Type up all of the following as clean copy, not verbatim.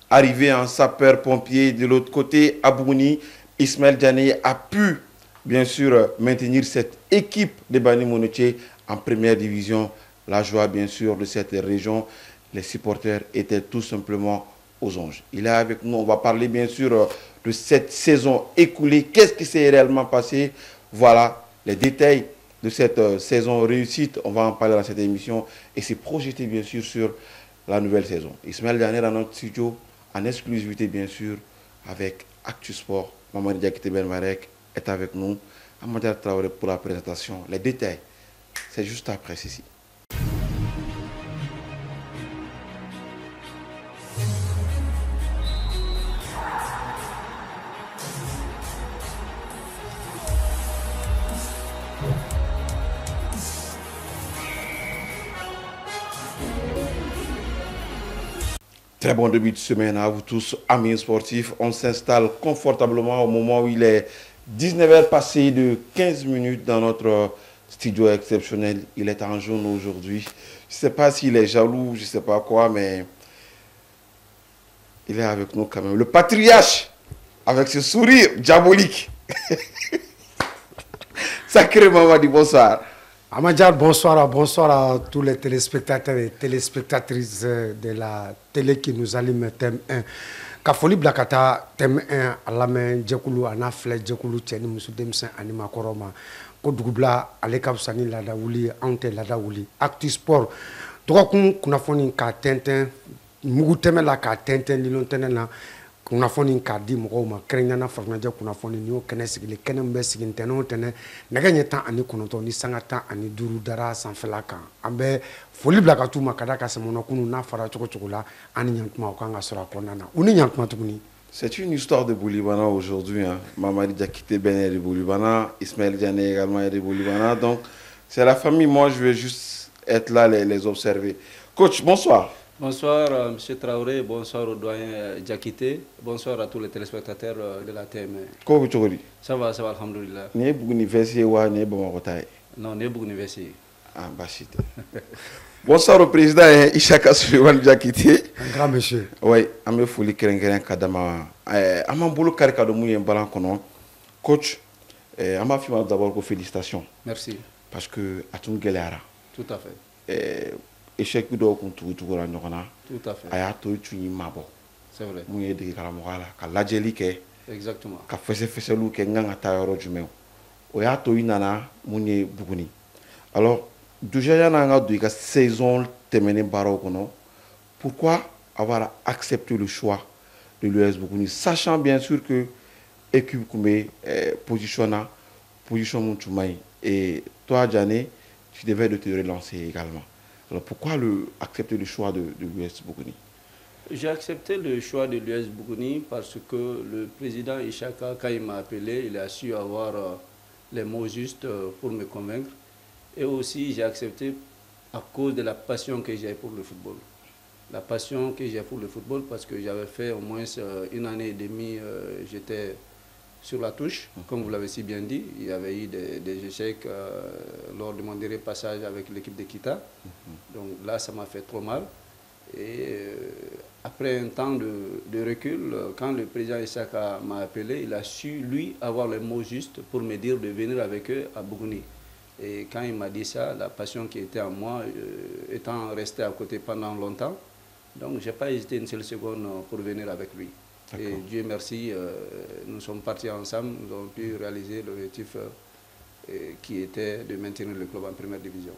arrivé en sapeur-pompier de l'autre côté, à Bougouni, Ismaël Diané a pu, bien sûr, maintenir cette équipe de Bani Monotier en première division. La joie, bien sûr, de cette région, les supporters étaient tout simplement aux anges. Il est avec nous, on va parler, bien sûr, de cette saison écoulée. Qu'est-ce qui s'est réellement passé? Voilà les détails de cette saison réussite. On va en parler dans cette émission et se projeter, bien sûr, sur la nouvelle saison. Ismaël Diané dans notre studio, en exclusivité, bien sûr, avec Actu Sport. Mamadi Diakité Benmarek est avec nous. Amadou Traoré pour la présentation. Les détails, c'est juste après ceci. Très bon début de semaine à vous tous, amis sportifs. On s'installe confortablement au moment où il est 19h passé de 15 minutes dans notre studio exceptionnel. Il est en jaune aujourd'hui. Je ne sais pas s'il est jaloux, je ne sais pas quoi, mais il est avec nous quand même. Le patriarche, avec ce sourire diabolique. Sacré Mamadi, bonsoir. Amadjar, bonsoir, bonsoir à tous les téléspectateurs et téléspectatrices de la télé qui nous allument thème 1. Kafoli Blakata, thème 1, Alame, Djekulu, Anafle, Djekulu, Tcheni, Moussou Demsen, Anima Koroma, Kodugubla, Alekabsani, Ladaouli, Ante Ladaouli, Actu Sport, Tokun, Kunafoni, Ka Tintin, Mugutemela, Ka Tintin, Lilontena, kunnafoni k'a di mɔgɔw ma kɛrɛnkɛrɛnna farimajɛ kunnafoni n'i y'o kɛnɛ sigili kɛnɛ min bɛ sigi ntɛnɛn o ntɛnɛn nɛgɛ ɲɛ 19 ni sanga 15 dara sanfɛla kan an bɛ foli bila ka t'u ma ka da ka sɛmɔnɔkunu n'a fara cogo cogo la an ni ɲantuma o kan ka sɔrɔ a kɔnɔna na u ni ɲantuma tuguni. C'est une histoire de Boulibana aujourd'hui. Hein. Mamadi Diakité Ben est de Boulibana, Ismaël Diané également est de Boulibana. Donc, c'est la famille. Moi, je vais juste être là, les observer. Coach, bonsoir. Bonsoir, M. Traoré. Bonsoir au doyen Diakité. Bonsoir à tous les téléspectateurs de la TM. Comment vous allez? Ça va, alhamdoulilah. Vous êtes université ou vous êtes Non, vous êtes université. Ah, Bachite. Bonsoir au président Ishaka Suleiman Diakité. Un grand monsieur. Oui, je me fous de Kadama. Je me boulot carré de mouiller un ballon. Coach, je m'a fait d'abord félicitations. Merci. Parce que à tout galère. Tout à fait. Échec de tout à fait. A to tuni mabo. C'est vrai. Mun ye digi kala mogala ka lajeli ke. Exactement. Ka fesselu ke nganga ta yoro jumɛn. O ya to inana mun ye Buguni. Alors déjà yana nga do ka saison tɛmɛnen baaraw kɔnɔ. Pourquoi avoir accepté le choix de l'US Buguni, sachant bien sûr que équipe kumbe position mun tumai et toi Diané, tu devais de te relancer également. Alors pourquoi accepter le choix de l'US Bougouni? J'ai accepté le choix de l'US Bougouni parce que le président Ishaka, quand il m'a appelé, il a su avoir les mots justes pour me convaincre. Et aussi, j'ai accepté à cause de la passion que j'ai pour le football. La passion que j'ai pour le football parce que j'avais fait au moins une année et demie, j'étais sur la touche, comme vous l'avez si bien dit. Il y avait eu des échecs lors de mon dernier passage avec l'équipe de Kita. Donc là, ça m'a fait trop mal. Et après un temps de recul, quand le président Issaka m'a appelé, il a su, lui, avoir les mots justes pour me dire de venir avec eux à Bougouni. Et quand il m'a dit ça, la passion qui était en moi, étant resté à côté pendant longtemps, donc je n'ai pas hésité une seule seconde pour venir avec lui. Et Dieu merci, nous sommes partis ensemble, nous avons pu réaliser l'objectif qui était de maintenir le club en première division.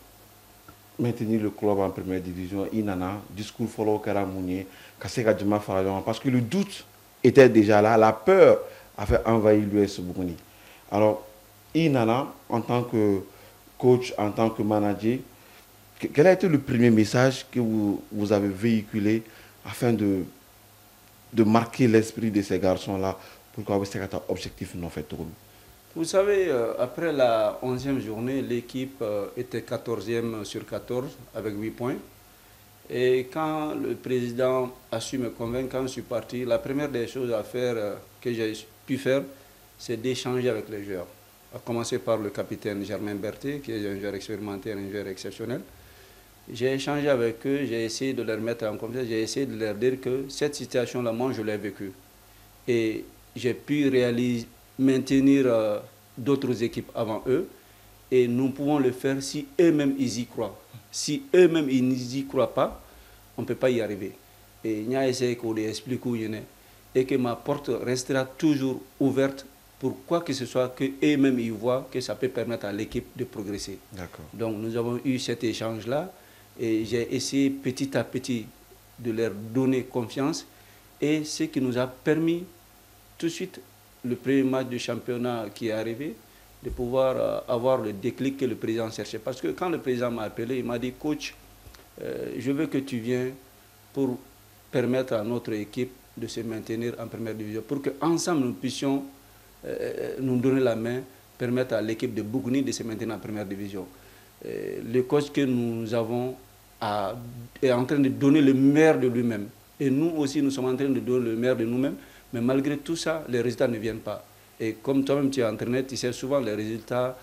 Maintenir le club en première division, Inana, discours follow Karamounié, parce que le doute était déjà là, la peur avait envahi l'US Bougouni. Alors, Inana, en tant que coach, en tant que manager, quel a été le premier message que vous avez véhiculé afin de marquer l'esprit de ces garçons-là pour qu'on ait un objectif non fait? Vous savez, après la 11e journée, l'équipe était 14e sur 14 avec 8 points. Et quand le président a su me convaincre, quand je suis parti, la première des choses à faire, que j'ai pu faire, c'est d'échanger avec les joueurs. À commencer par le capitaine Germain Berthet, qui est un joueur expérimenté, un joueur exceptionnel. J'ai échangé avec eux, j'ai essayé de leur mettre en confiance, j'ai essayé de leur dire que cette situation-là, moi, je l'ai vécue. Et j'ai pu maintenir d'autres équipes avant eux. Et nous pouvons le faire si eux-mêmes, ils y croient. Si eux-mêmes, ils n'y croient pas, on ne peut pas y arriver. Et il y a essayé qu'on les explique où il y en a. Et que ma porte restera toujours ouverte pour quoi que ce soit, que eux-mêmes ils voient que ça peut permettre à l'équipe de progresser. Donc nous avons eu cet échange-là et j'ai essayé petit à petit de leur donner confiance et ce qui nous a permis tout de suite, le premier match du championnat qui est arrivé, de pouvoir avoir le déclic que le président cherchait. Parce que quand le président m'a appelé, il m'a dit « Coach, je veux que tu viennes pour permettre à notre équipe de se maintenir en première division, pour qu'ensemble nous puissions nous donner la main, permettre à l'équipe de Bougouni de se maintenir en première division. » Le coach que nous avons est en train de donner le meilleur de lui-même. Et nous aussi, nous sommes en train de donner le meilleur de nous-mêmes. Mais malgré tout ça, les résultats ne viennent pas. Et comme toi-même tu es entraîné, tu sais souvent les résultats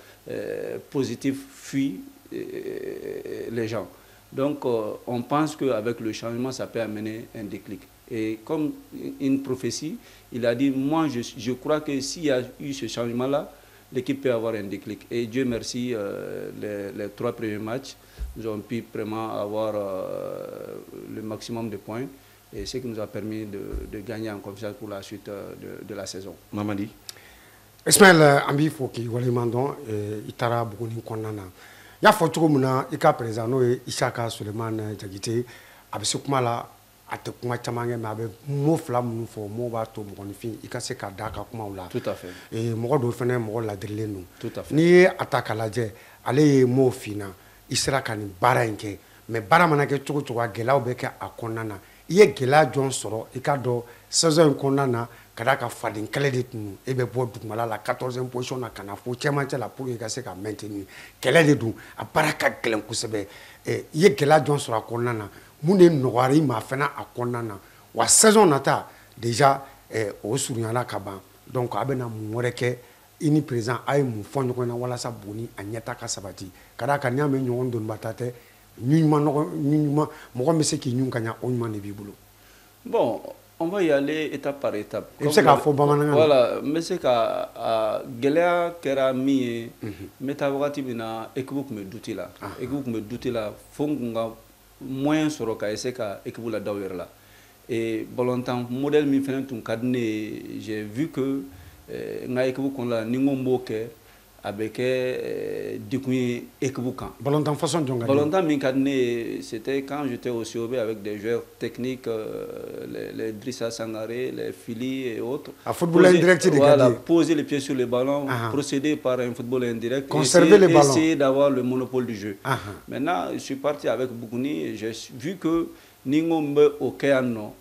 positifs fuient les gens. Donc on pense qu'avec le changement, ça peut amener un déclic. Et comme une prophétie, il a dit, moi je crois que s'il y a eu ce changement-là, l'équipe peut avoir un déclic. Et Dieu merci, les 3 premiers matchs, nous avons pu vraiment avoir le maximum de points. Et ce qui nous a permis de gagner en confiance pour la suite de la saison. Mamadi. Ismaël Ambi Foki, Walimandon, Itara Bougouni Konana. Il y a photo muna ika président no Ishaka Suleiman Jagite abisukmala atekuma chamange mabe mo fla mu fo mo ba to mo fi ika se ka daka kuma wala. Tout à fait. Et mo do fene mo la drile nu. Tout à fait. Ni ataka laje ale mo fina isra kan bara nke mais bara manake chogo chogo gela obeke akonana. Il y a gela John Soro, et quand saison konana, kadaka fadin kele tunu, ebe bo dugmala la 14e position na kanafo, chemante la pour yeka se ka maintenir. Kele de dun, a baraka kelen kusebe. Il y a gela John Soro konana, mune noari ma fena a konana. Wa saison nata déjà au suryana kaba. Donc abena mworeke ini présent ay mu fonyo kona wala sa boni anyata ka sabati. Kadaka nyame nyon don batate. Bon, on va y aller étape par étape. Voilà, mais c'est qu'à Gelea Kerami, Metavati Bina, Ekbouk me douti là. Ekbouk me douti là, Fongunga, moyen soroka, et c'est qu'à Ekboula Dawerla. Et Bolontan, modèle mi fait un cadne, j'ai vu que n'a Ekbouk on l'a Ningomboke. Avec Dikoui Ekboukan. Bolontan façon de gagner. Bolontan Minkadne, c'était quand j'étais au COB avec des joueurs techniques, les Drissa Sangaré, les Fili et autres. Un football indirect, voilà, poser les pieds sur les ballons, procéder par un football indirect, conserver les ballons, essayer d'avoir le monopole du jeu. Maintenant, je suis parti avec Bougouni, j'ai vu que Ningombe Okeano,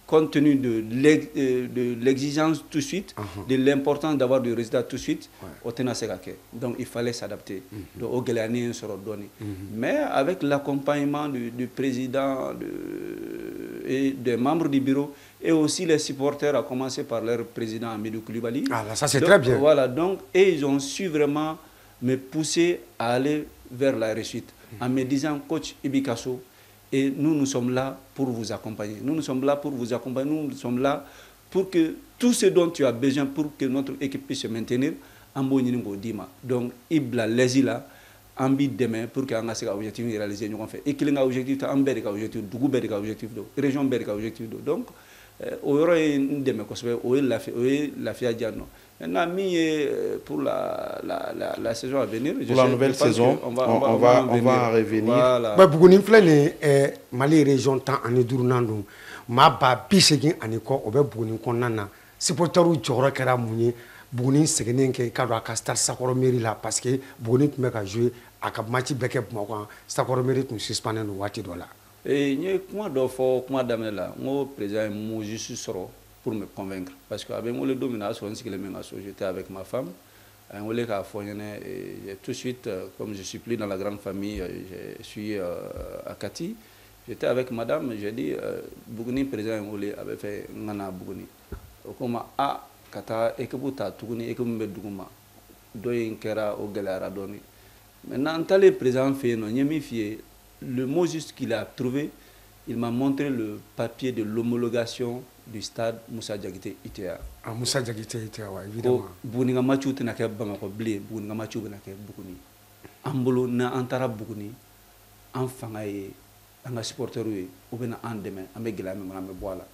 compte tenu de l'exigence tout de suite, de l'importance d'avoir du résultat tout de suite, donc il fallait s'adapter. Donc au Guélané sera donné. Mais avec l'accompagnement du président et des membres du bureau, et aussi les supporters, à commencer par leur président Amidou Koulibaly. Ah là, ça c'est très bien. Voilà, donc, et ils ont su vraiment me pousser à aller vers la réussite, en me disant, coach Ibikasso, et nous sommes là pour vous accompagner. Nous sommes là pour vous accompagner. Nous sommes là pour que tout ce dont tu as besoin pour que notre équipe puisse se maintenir, en Boningo Dima. Donc, Ibla Lesila, Ambi demain pour que ait un objectif réalisé. Nous avons fait. Et qu'il y a un objectif, un objectif, Dougou Berga objectif, région Berga objectif. Donc, au demain, au la Fia Diano. Maintenant, pour la saison à venir, pour la nouvelle saison, on va en revenir. Voilà. Bougouni Flene, Mali région tant en Edurnando, ma ba Pisegin en école, au Bougouni Konana, supporteru Jora Kara Mouni, Bougouni Segenke, Kadaka Star Sakoromeri là, parce que Bougouni peut jouer à Kabmati Beke Mokwan, Sakoromeri nous suspendent nos Watidola. Et nous, comment d'offre, comment d'amener mon président, moi, je suis soro. Pour me convaincre. Parce qu'avec moi, le domination, j'étais avec ma femme. Et tout de suite, comme je ne suis plus dans la grande famille, je suis à Kati. J'étais avec madame, j'ai dit, Bougouni, président avait fait Ngana Bougouni. Okoma a Kata, Ekebuta, Tuguni, Ekembe Duguma, Doyin Kera, Ogelara Doni. Maintenant, le président fait non, le mot juste qu'il a trouvé, il m'a montré le papier de l'homologation du stade Moussa Diakité ITA. Ah, Moussa Diakité ITA, ouais, évidemment. Buguni nga matchu tena ke Bamako blé, buguni nga matchu bena ke Buguni. Ambolo na antara Buguni, en fanga ye, anga supporter ye, ou bena en demain, ame gila me boala.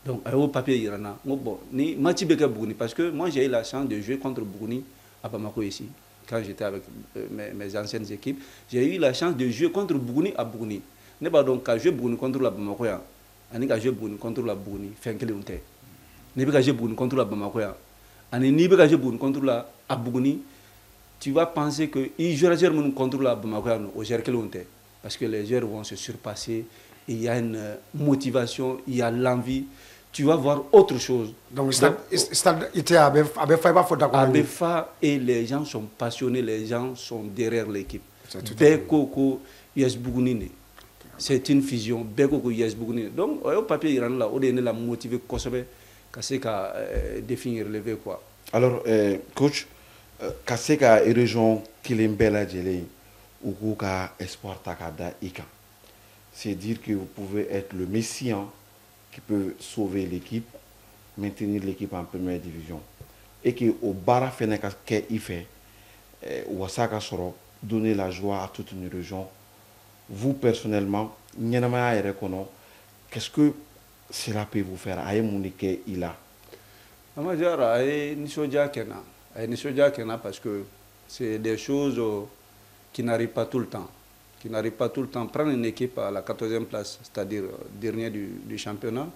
Donc, au papier irana, bon, ni match beke Buguni, parce que moi j'ai eu la chance de jouer contre Buguni à Bamako ici. Quand j'étais avec mes anciennes équipes, j'ai eu la chance de jouer contre Buguni à Buguni. Ne pas donc à jouer Buguni contre la Bamako ya, ani ka jouer Buguni contre la Buguni, fait que l'on t'est. Ne pas jouer Buguni contre la Bamako ya, ani ni pas jouer Buguni contre la Buguni, tu vas penser que il jouera contre la Bamako ya au gère que l'on t'est, parce que les joueurs vont se surpasser, il y a une motivation, il y a l'envie. Tu vas voir autre chose. Donc, Abefa et les gens sont passionnés, les gens sont derrière l'équipe. C'est une fusion. Donc, au papier, il y a là, on est la motivé qu'à définir relevé quoi. Alors, coach, qu'est-ce que la région qui est belle ou qu'à espoir takada ika? C'est dire que vous pouvez être le messie qui peut sauver l'équipe, maintenir l'équipe en première division. Et que au bara feneka qu'il fait, Wasaka soro donner la joie à toute une région. Vous personnellement, qu'est-ce que cela peut vous faire? Aïe Mouniké il a. Parce que c'est des choses qui n'arrivent pas tout le temps. Prendre une équipe à la 14e place, c'est-à-dire dernier du championnat,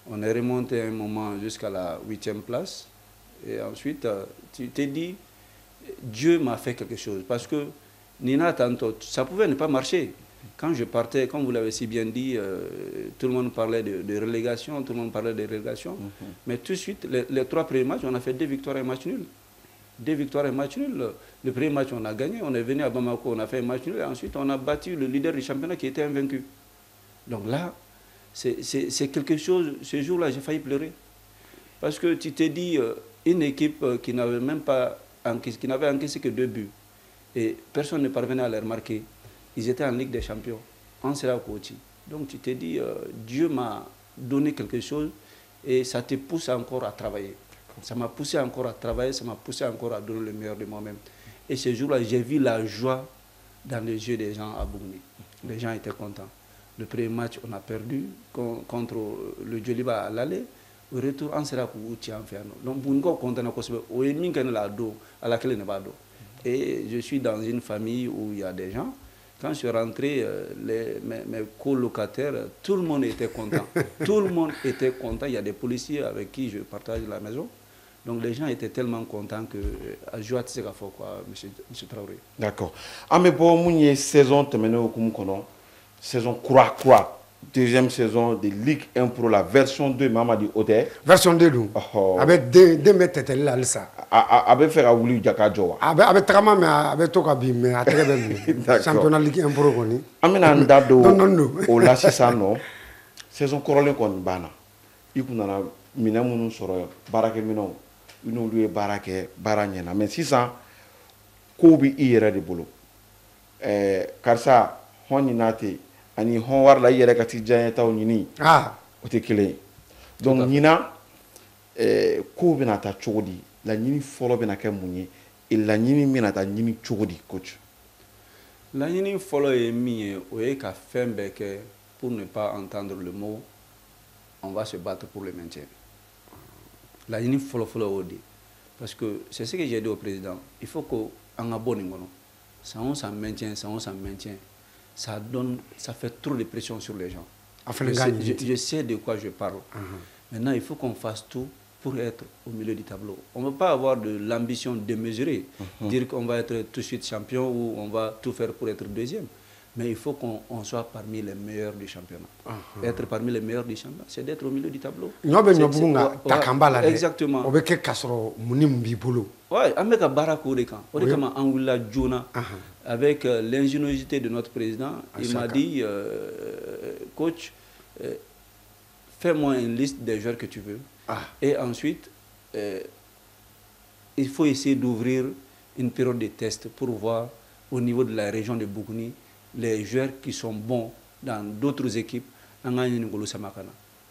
on est remonté à un moment jusqu'à la 8e place. Et ensuite, tu t'es dit, Dieu m'a fait quelque chose. Parce que Nina, tantôt, ça pouvait ne pas marcher. Quand je partais, comme vous l'avez si bien dit, tout le monde parlait de relégation, Mais tout de suite, les 3 premiers matchs, on a fait 2 victoires et un match nul. 2 victoires et un match nul. Le premier match, on a gagné. On est venu à Bamako, on a fait un match nul. Et ensuite, on a battu le leader du championnat qui était invaincu. Donc là, c'est quelque chose. Ce jour-là, j'ai failli pleurer. Parce que tu t'es dit, une équipe qui n'avait même pas qui n'avait encaissé que 2 buts. Et personne ne parvenait à les remarquer. Ils étaient en Ligue des Champions. En sera coach. Donc tu t'es dit, Dieu m'a donné quelque chose et ça te pousse encore à travailler. Ça m'a poussé encore à travailler, ça m'a poussé encore à donner le meilleur de moi-même. Et ce jour-là, j'ai vu la joie dans les yeux des gens à Bougni. Les gens étaient contents. Le premier match, on a perdu contre le Djoliba à l'aller. Au retour, on sera pour Tianfiano. Donc, Bougni est content à laquelle n'est pas. Et je suis dans une famille où il y a des gens. Quand je suis rentré, mes colocataires, tout le monde était content. Tout le monde était content. Il y a des policiers avec qui je partage la maison. Donc les gens étaient tellement contents que à jouer à quoi, monsieur Traoré. D'accord. Ah mais pour moi, saison terminée au Koumoukono, saison croix. Deuxième saison de Ligue 1 Pro, la version 2, Mamadi Ote. Version 2, nous. Avec 2 mètres, là, ça. Avec faire à Ouli Djaka Joa. Avec Trama, mais avec Tokabi, mais à très bien. Championnat Ligue 1 Pro, Koni. Amina Ndado, au Lassisano, saison Corolé Kon Bana. Ikunana, Minamunu Soro, Barake Mino, une lui Barake, Baranyena. Mais si ça, Kobi ira de boulot. Car ça, Honinate. Ani hon war la yere ka ti janye taw ñini o te kele donc ñina ko bina ta chodi la ñini folo bina ke munye et la ñini mina ta ñini chodi coach la ñini folo e mi o e ka fembe ke pour ne pas entendre le mot on va se battre pour le maintien la ñini folo odi parce que c'est ce que j'ai dit au président il faut que en abonne ngono ça on s'en maintient ça fait trop de pression sur les gens. Je sais de quoi je parle. Maintenant, il faut qu'on fasse tout pour être au milieu du tableau. On ne peut pas avoir de l'ambition démesurée, dire qu'on va être tout de suite champion ou on va tout faire pour être deuxième. Mais il faut qu'on soit parmi les meilleurs du championnat. Être parmi les meilleurs du championnat, c'est d'être au milieu du tableau. Exactement. Oui, avec avec l'ingéniosité de notre président, il m'a dit, coach, fais-moi une liste des joueurs que tu veux. Et ensuite, il faut essayer d'ouvrir une période de test pour voir au niveau de la région de Bougouni les joueurs qui sont bons dans d'autres équipes,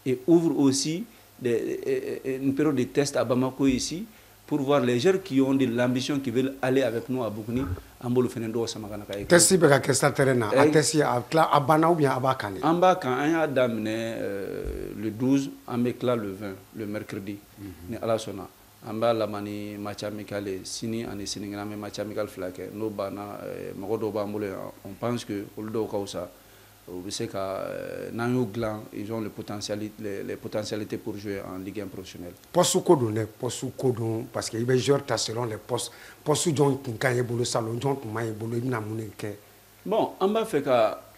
et ouvre aussi une période de test à Bamako ici, pour voir les joueurs qui ont de l'ambition, qui veulent aller avec nous à Boukouni, en bolo fenendo samakana ka. Testi be ka kesta terrain a testi a bana ou bien abakane. En bas quand on a damné le 12, on mécla le 20, le mercredi. Ni ala sona. En bas la mani match amical sini ani siningana mais match amical flaque. No bana magodo ba mbole, on pense que oldo kausa ils ont les potentialités pour jouer en Ligue 1 professionnelle. Poste codon, parce qu'il y a des joueurs selon les postes. Poste John Kinkaye Bolo Salon, John Maye Bolo Namuneke. Bon, on va faire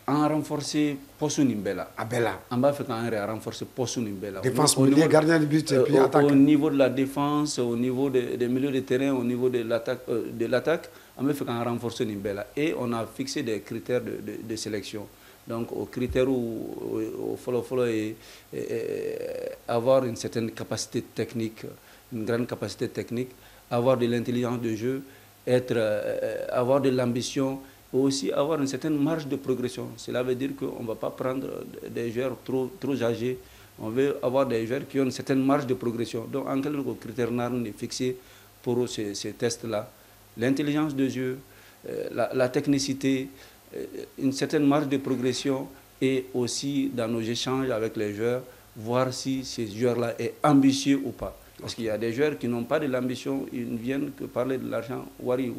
qu'en renforcer poste Nimbela. Abella. On va faire qu'en renforcer poste Nimbela. Défense milieu, gardien de but et puis attaque. Au niveau de la défense, au niveau des milieux de terrain, au niveau de l'attaque, on va faire qu'en renforcer Nimbela. Et on a fixé des critères de sélection. Donc, au critère où follow et avoir une certaine capacité technique, une grande capacité technique, avoir de l'intelligence de jeu, avoir de l'ambition, aussi avoir une certaine marge de progression. Cela veut dire qu'on ne va pas prendre des joueurs trop âgés. On veut avoir des joueurs qui ont une certaine marge de progression. Donc, en quel critère on est fixé pour ces tests-là? L'intelligence de jeu, la technicité, une certaine marge de progression, et aussi dans nos échanges avec les joueurs, voir si ces joueurs-là sont ambitieux ou pas. Parce qu'il y a des joueurs qui n'ont pas de l'ambition, ils ne viennent que parler de l'argent, wari.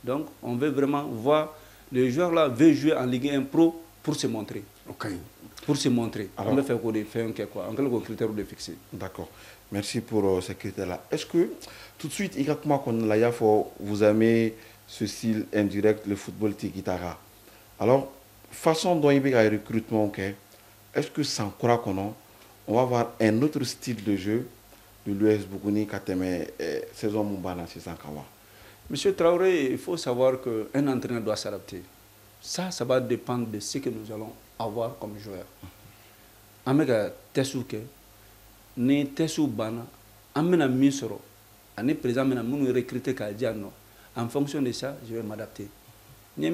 Donc on veut vraiment voir, les joueurs-là veulent jouer en Ligue 1 Pro pour se montrer. Okay. Pour se montrer. Alors, on veut faire quoi, en quel critère de fixer. D'accord. Merci pour ces critères-là. Est-ce que tout de suite, vous aimez ce style indirect, le football tiki-taka? Alors, façon dont il y a un recrutement, est-ce que sans croire qu'on va avoir un autre style de jeu de l'US Boukouni Kateme saison Mumbana 600 Monsieur Traoré, il faut savoir qu'un entraîneur doit s'adapter. Ça va dépendre de ce que nous allons avoir comme joueur. Amega Tessuke, ne Tessu Bana, Amena Misoro, Ane présent, nous recruter Kadiano. En fonction de ça, je vais m'adapter. J'ai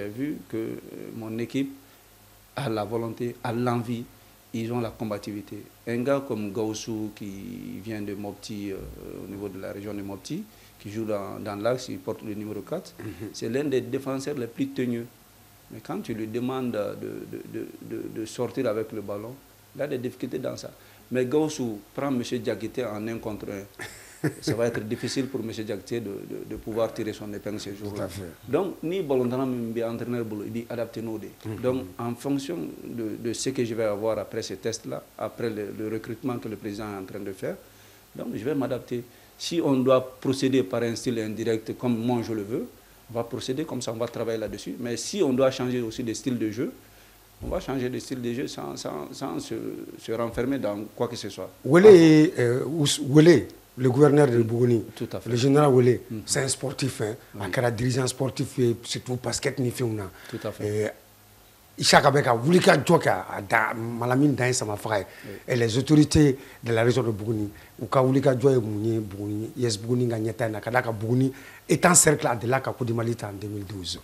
vu que mon équipe a la volonté, a l'envie, ils ont la combativité. Un gars comme Gaussou qui vient de Mopti, au niveau de la région de Mopti, qui joue dans l'axe, il porte le numéro 4, c'est l'un des défenseurs les plus teigneux. Mais quand tu lui demandes de sortir avec le ballon, il a des difficultés dans ça. Mais Gaussou prend M. Diakité en 1 contre 1. Ça va être difficile pour M. Diakité de pouvoir tirer son épingle ce jour-là. Donc, ni volontairement, entraîneur, il dit adapter nos dés. Donc, en fonction de ce que je vais avoir après ces tests-là, après le recrutement que le président est en train de faire, donc je vais m'adapter. Si on doit procéder par un style indirect comme moi je le veux, on va procéder comme ça, on va travailler là-dessus. Mais si on doit changer aussi de style de jeu, on va changer de style de jeu sans se renfermer dans quoi que ce soit. Wele, le gouverneur de Bougouni, le général Wele, c'est un sportif, un dirigeant sportif, surtout basket ni fait. Tout à fait. Et les autorités de la région de Bougouni, est encerclé de la Capo Malita en 2012.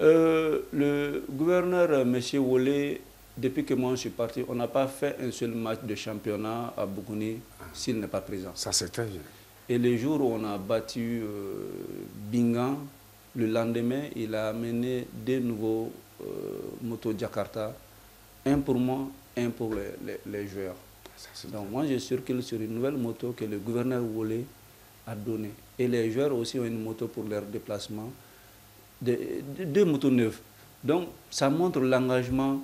Le gouverneur, M. Wole, depuis que moi je suis parti, on n'a pas fait un seul match de championnat à Bougouni s'il n'est pas présent. Ça, c'est très bien. Et le jour où on a battu Bingan, le lendemain, il a amené 2 nouveaux motos Jakarta, un pour moi, un pour les joueurs. Donc moi je circule sur une nouvelle moto que le gouverneur Wole a donnée. Et les joueurs aussi ont une moto pour leur déplacement, 2 motos neuves. Donc ça montre l'engagement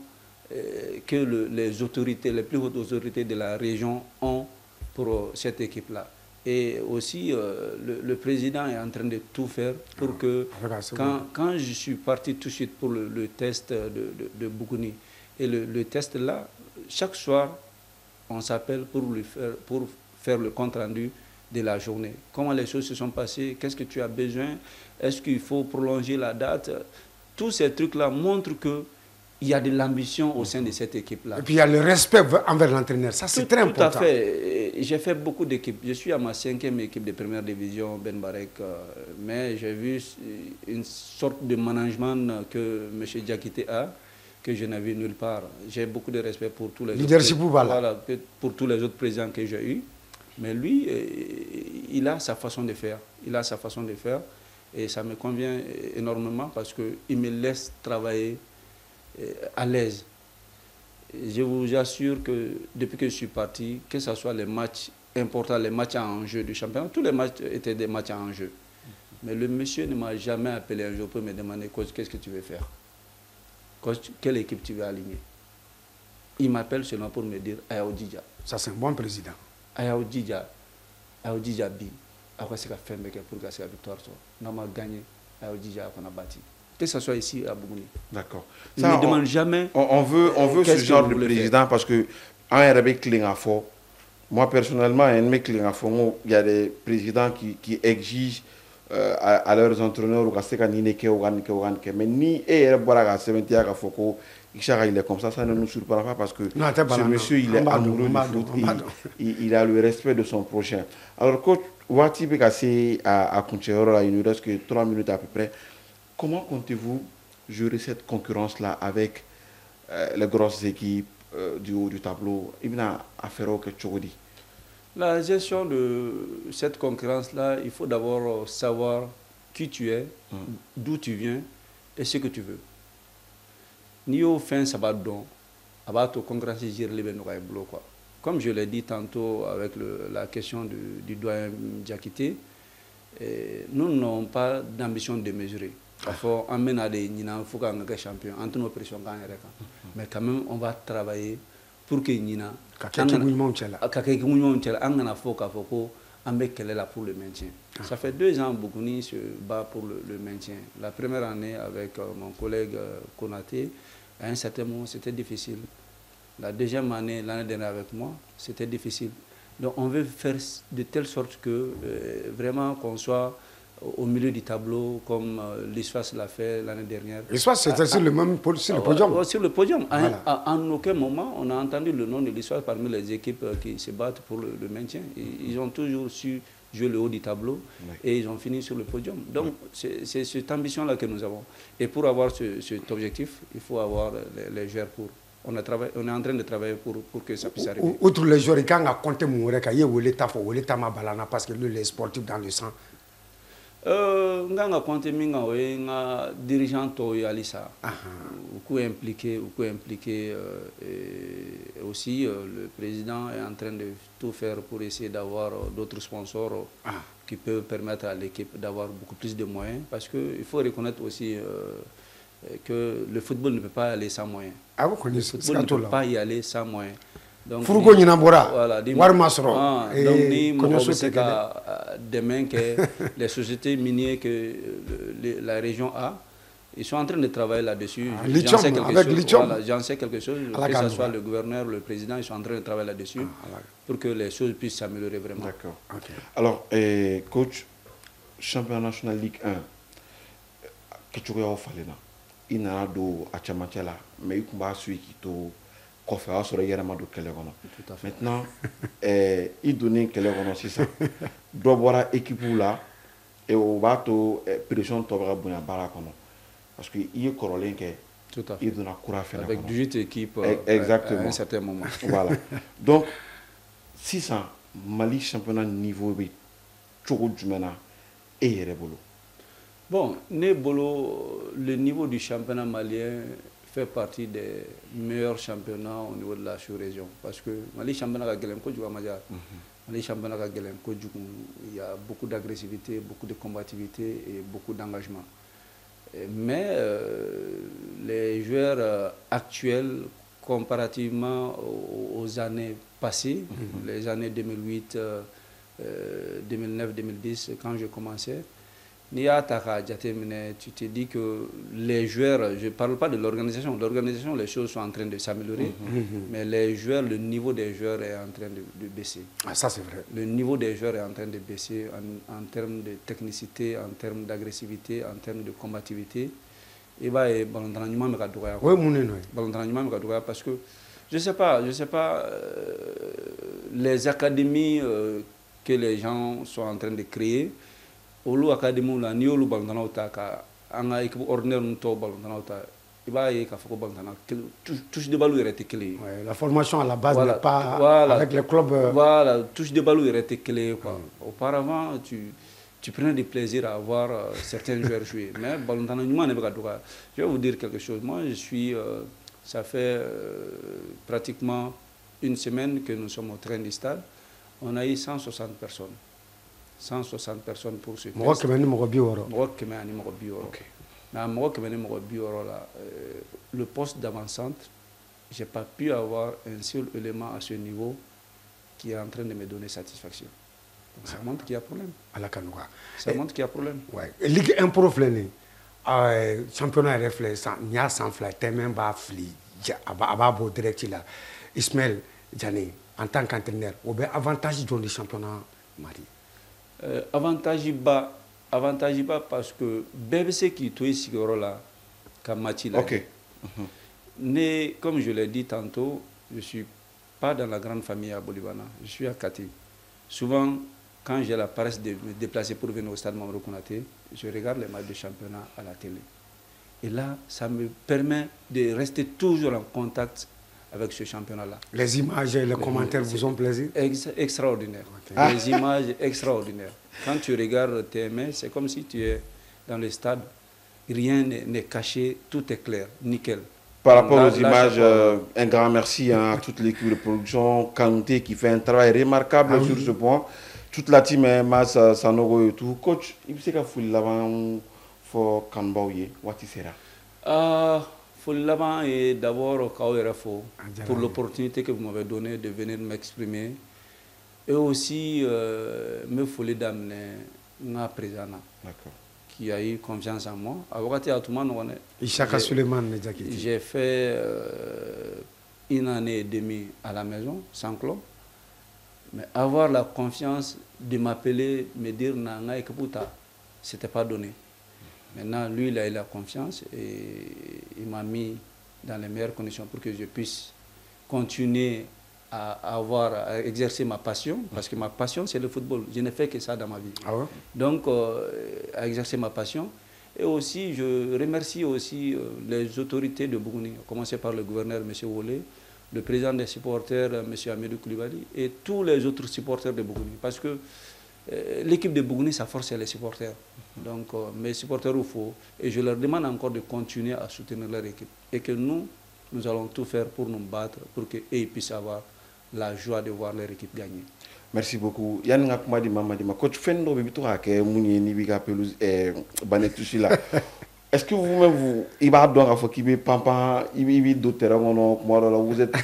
que les autorités, les plus hautes autorités de la région ont pour cette équipe-là. Et aussi, le président est en train de tout faire pour que, quand je suis parti tout de suite pour le test de Bougouni, et le test-là, chaque soir, on s'appelle pour faire le compte-rendu de la journée. Comment les choses se sont passées, qu'est-ce que tu as besoin, est-ce qu'il faut prolonger la date? Tous ces trucs-là montrent que il y a de l'ambition au sein de cette équipe-là. Et puis il y a le respect envers l'entraîneur. Ça, c'est très important. Tout à fait. J'ai fait beaucoup d'équipes. Je suis à ma 5e équipe de première division, Ben Barek. Mais j'ai vu une sorte de management que M. Diakité a, que je n'ai vu nulle part. J'ai beaucoup de respect pour tous les Leadership autres, voilà, pour tous les autres présidents que j'ai eus. Mais lui, il a sa façon de faire. Il a sa façon de faire. Et ça me convient énormément parce qu'il me laisse travailler à l'aise. Je vous assure que depuis que je suis parti, que ce soit les matchs importants, les matchs en enjeu du championnat, tous les matchs étaient des matchs en enjeu. Mais le monsieur ne m'a jamais appelé un jour pour me demander qu'est-ce que tu veux faire, quelle équipe tu veux aligner. Il m'appelle seulement pour me dire Ayaoudija. Ça, c'est un bon président. Ayaoudija bi, après c'est fait pour gagner la victoire. On a gagné Ayaoudija qu'on a bâti. Que ce soit ici à Bougouni. D'accord. Il ne me demande jamais. On veut ce genre de président parce que en RB Klingafo, moi personnellement, il y a des présidents qui exigent à leurs entraîneurs mais ni il est comme ça ne nous surprend pas parce que ce monsieur il est amoureux du foot, il a le respect de son prochain. Alors coach Wati Bekassi à Kuncheoro, il nous reste que 3 minutes à peu près. Comment comptez-vous gérer cette concurrence-là avec les grosses équipes du haut du tableau? La gestion de cette concurrence-là, il faut d'abord savoir qui tu es, d'où tu viens et ce que tu veux. Nio fin sabadon, abato concurrence quoi. Comme je l'ai dit tantôt avec la question du doyen Diakité, nous n'avons pas d'ambition de mesurer. Parfois, on mène à des Nina, il faut qu'on soit champion, entre nos pressions. Mais quand même, on va travailler pour que Nina, pour le maintien. Ça fait 2 ans que Bougouni se bat pour le maintien. La première année avec mon collègue Konaté, à un certain moment, c'était difficile. La deuxième année, l'année dernière avec moi, c'était difficile. Donc on veut faire de telle sorte que vraiment qu'on soit au milieu du tableau, comme l'ISFAS l'a fait l'année dernière. L'ISFAS, c'était sur le podium. Sur le podium. Voilà. En aucun moment, on a entendu le nom de l'ISFAS parmi les équipes qui se battent pour le maintien. Ils ont toujours su jouer le haut du tableau et ils ont fini sur le podium. Donc, c'est cette ambition-là que nous avons. Et pour avoir cet objectif, il faut avoir les joueurs pour. On est en train de travailler pour que ça puisse arriver. Outre les joueurs, il y a compté parce que lui, est sportif dans le sang. Nganga compté nga dirigeant to alisa ou impliqué et aussi le président est en train de tout faire pour essayer d'avoir d'autres sponsors qui peuvent permettre à l'équipe d'avoir beaucoup plus de moyens parce qu'il faut reconnaître aussi que le football ne peut pas aller sans moyens. Le football ne peut pas y aller sans moyens. Donc, voilà, demain que les sociétés minières que la région a, ils sont en train de travailler là-dessus. J'en sais quelque chose, que ce soit le gouverneur, le président, ils sont en train de travailler là-dessus pour que les choses puissent s'améliorer vraiment. D'accord. Okay. Alors, coach, championnat national Ligue 1, il y a mais il y a maintenant, il donne c'est ça. D'abord, équipe là, et on va to pression parce que il est corolé que il donne courage avec 18 équipes exactement à un certain moment. Voilà. Donc, si ça, Mali championnat niveau B, toujours du mena et rebolo. Bon, le niveau du championnat malien fait partie des meilleurs championnats au niveau de la sous-région. Parce que Mali championnat il y a beaucoup d'agressivité, beaucoup de combativité et beaucoup d'engagement. Mais les joueurs actuels, comparativement aux années passées, les années 2008, 2009, 2010, quand je commençais, tu te dis que les joueurs, je ne parle pas de l'organisation, les choses sont en train de s'améliorer, mais les joueurs, le niveau des joueurs est en train de baisser. Ah, ça c'est vrai. Le niveau des joueurs est en train de baisser en termes de technicité, en termes d'agressivité, en termes de combativité. il va y avoir oui, parce que je sais pas les académies que les gens sont en train de créer olu académie la ni olu balantana ta ka anga équipe ordinaire nous to balantana ta il va y ka foko balantana touche de balle était clé. La formation à la base voilà, n'est pas voilà, avec les clubs voilà, touche de balle était clé quoi. Auparavant tu prenais du plaisir à voir certains joueurs jouer mais balantana nyuma ne ba doka. Je vais vous dire quelque chose, moi je suis ça fait pratiquement une semaine que nous sommes au train du stade. On a eu 160 personnes. 160 personnes pour ce test. Le poste d'avant-centre, je n'ai pas pu avoir un seul élément à ce niveau qui est en train de me donner satisfaction. Donc ça montre qu'il y a problème. Ça montre qu'il y a problème. Ouais. Ligue 1 Pro Fléné, championnat réflexe, il y a 100 flats, tellement bas fli, ababo direct là. Ismaël Djani, en tant qu'entraîneur, au bien avantage du championnat Mali. Avantage bas parce que BBC qui est ici là, comme Mathilda. Ok. Né, comme je l'ai dit tantôt, je ne suis pas dans la grande famille à Bolivana, je suis à Kati. Souvent, quand j'ai la paresse de me déplacer pour venir au stade Mamadou Konaté, je regarde les matchs de championnat à la télé. Et là, ça me permet de rester toujours en contact avec ce championnat-là. Les images et les commentaires vous ont plaisir? Extraordinaire. Okay. Les images extraordinaires. Quand tu regardes TMS, c'est comme si tu es dans le stade. Rien n'est caché, tout est clair, nickel. Par rapport aux images, un grand merci à toute l'équipe de production, Kanouté qui fait un travail remarquable sur ce point. Toute la team, Mas, Sanogo et tout. Coach, il sait qu'il faut l'avant pour Kanbaouye, what sera? L'avant est d'abord pour l'opportunité que vous m'avez donnée de venir m'exprimer. Et aussi, me folie d'amener un président qui a eu confiance en moi. J'ai fait une année et demie à la maison, sans club. Mais avoir la confiance de m'appeler, me dire Nanga et Kaputa, ce n'était pas donné. Maintenant, lui, il a eu la confiance et il m'a mis dans les meilleures conditions pour que je puisse continuer à exercer ma passion, parce que ma passion, c'est le football. Je n'ai fait que ça dans ma vie. Ah ouais? Donc, à exercer ma passion. Et aussi, je remercie aussi les autorités de Bougouni, à commencer par le gouverneur, M. Wolé, le président des supporters, M. Amidou Koulibaly, et tous les autres supporters de Bougouni. Parce que l'équipe de Bougouni, sa force, c'est les supporters. Donc, mes supporters, il faut. Et je leur demande encore de continuer à soutenir leur équipe. Et que nous allons tout faire pour nous battre, pour qu'ils puissent avoir la joie de voir leur équipe gagner. Merci beaucoup. Yann Ngakmadi Mamadima, coach Fendo Bibitora, qui est Mouni Nibiga Pelouse et Banetushila. Est-ce que vous-même, il va donc à Fokibe Pampa, il d'autres, vous êtes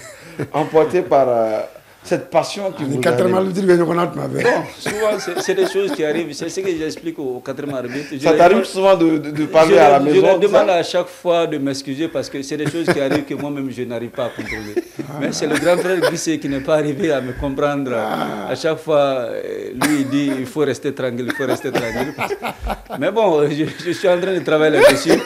emporté par cette passion qui vous anime. Bon, souvent, c'est des choses qui arrivent. C'est ce que j'explique au quatrième arbitre. Ça t'arrive souvent de parler à la maison? Je leur demande à chaque fois de m'excuser parce que c'est des choses qui arrivent que moi-même je n'arrive pas à contrôler. Mais c'est le grand frère Glissé qui n'est pas arrivé à me comprendre. À chaque fois, lui il dit il faut rester tranquille, il faut rester tranquille. Mais bon, je suis en train de travailler là-dessus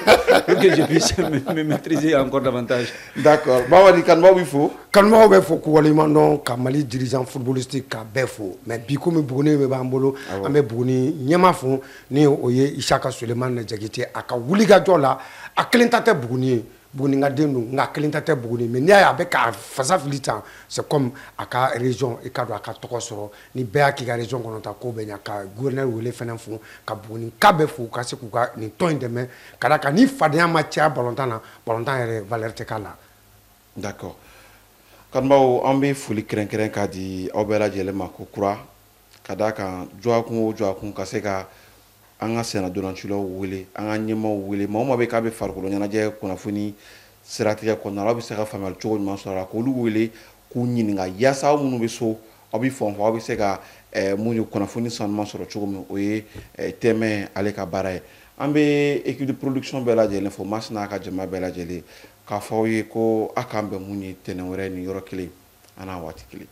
pour que je puisse me maîtriser encore davantage. D'accord. Mamadi Kanma, il faut. Kanma, il faut que Mali dirigeant footballistique ka befo mais bi ko me Bougouni be bambolo ame Bougouni nyama fo ni oye Ishaka Suleiman Jagite aka wuliga jola akelintate Bougouni nga denu nga akelintate Bougouni mais ni ya be ka fasa filitan c'est comme aka région e ka do aka tokosoro ni be aki ga région kono ta ko be nya ka gouverneur wele fenen fo ka Bougouni ka befo ka se ku ka ni ton de men kada ka ni fadenya matcha balontan ere valeur te kala. D'accord. Kanbaw an bɛ foli kɛrɛnkɛrɛn k'a di aw bɛɛ lajɛlen ma ko kura ka d'a kan jɔakun o jɔakun ka se ka an ka sɛnɛdonlancilaw wele an ka ɲɛmaaw wele maa o maa bɛ k'a bɛ farikolo ɲɛnajɛ kunnafoni siratigɛ kɔnɔna la aw bɛ se ka faamuyali cogo ɲuman sɔrɔ a la k'olu wele k'u ɲininka yaasa aw minnu bɛ so aw bɛ fɔn fɔ aw bɛ se ka mun ye kunnafoni sanuman sɔrɔ cogo min o ye tɛmɛ ale ka baara ye an bɛ équipe de production bɛɛ lajɛlen fo Mas n'a ka jama bɛɛ lajɛlen k'a fɔ aw ye ko a k'an bɛn mun ye tɛnɛn wɛrɛ ni yɔrɔ kelen an n'a waati kelen.